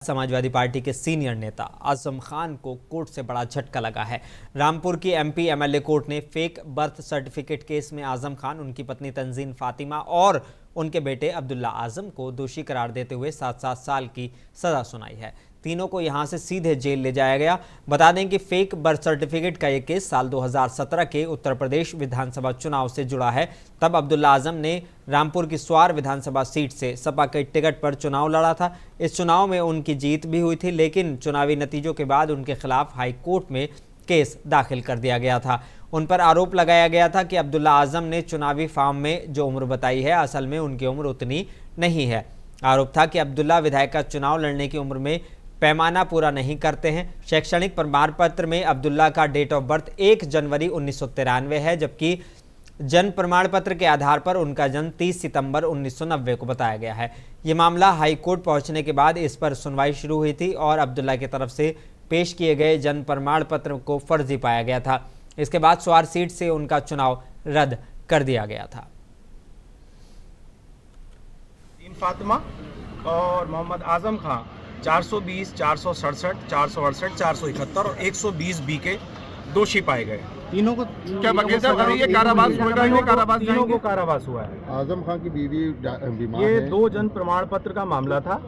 Samajwadi party के senior नेता आजम खान को कोर्ट से बड़ा झटका लगा है। रामपुर की एमपी एमएलए कोर्ट ने फेक बर्थ सर्टिफिकेट केस में आजम खान, उनकी पत्नी तंजीन फातिमा और उनके बेटे अब्दुल्ला आजम को दोषी करार देते हुए 7-7 साल की सजा सुनाई है। तीनों को यहां से सीधे जेल ले जाया गया। बता दें कि फेक बर्थ सर्टिफिकेट का ये केस साल 2017 के उत्तर प्रदेश विधानसभा चुनाव से जुड़ा है। तब अब्दुल्ला आजम ने रामपुर की स्वार विधानसभा सीट से सपा के टिकट पर चुनाव लड़ा था। इस चुनाव में उनकी जीत भी हुई थी, लेकिन चुनावी नतीजों के बाद उनके खिलाफ हाई कोर्ट में केस दाखिल कर दिया गया था। उन पर आरोप लगाया गया था कि अब्दुल्ला आजम ने चुनावी फॉर्म में जो उम्र बताई है, असल में उनकी उम्र उतनी नहीं है। आरोप था कि अब्दुल्ला विधायक का चुनाव लड़ने की उम्र में पैमाना पूरा नहीं करते हैं। शैक्षणिक प्रमाण पत्र में अब्दुल्ला का डेट ऑफ बर्थ 1 जनवरी 1993 है, जबकि जन्म प्रमाण पत्र के आधार पर उनका जन्म 30 सितंबर 1990 को बताया गया है। ये मामला हाई कोर्ट पहुंचने के बाद इस पर सुनवाई शुरू हुई थी और अब्दुल्ला की तरफ से पेश किए गए जन्म प्रमाण पत्र को फर्जी पाया गया था। इसके बाद स्वार सीट से उनका चुनाव रद्द कर दिया गया था। फातिमा और मोहम्मद आजम खान 420, 467, 468, 471 और 120 बी के दोषी पाए गए। तीनों को क्या ये कारावास तीनों को कारावास हुआ है। आजम खान की बीवी बीमार ये है। 2 जन्म प्रमाण पत्र का मामला था।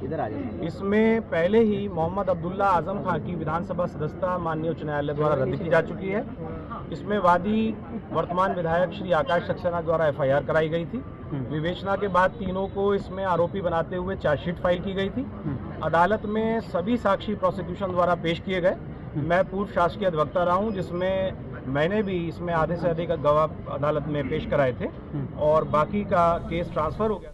इसमें पहले ही मोहम्मद अब्दुल्ला आजम खान की विधानसभा सदस्यता माननीय उच्च न्यायालय द्वारा रद्द की जा चुकी है। इसमें वादी वर्तमान विधायक श्री आकाश सक्सेना द्वारा एफआईआर कराई गई थी। विवेचना के बाद तीनों को इसमें आरोपी बनाते हुए चार्जशीट फाइल की गई थी। अदालत में सभी साक्षी प्रोसिक्यूशन द्वारा पेश किए गए। मैं पूर्व शासकीय अधिवक्ता रहा हूं, जिसमें मैंने भी इसमें आधे से अधिक गवाह अदालत में पेश कराए थे और बाकी का केस ट्रांसफर हो गया।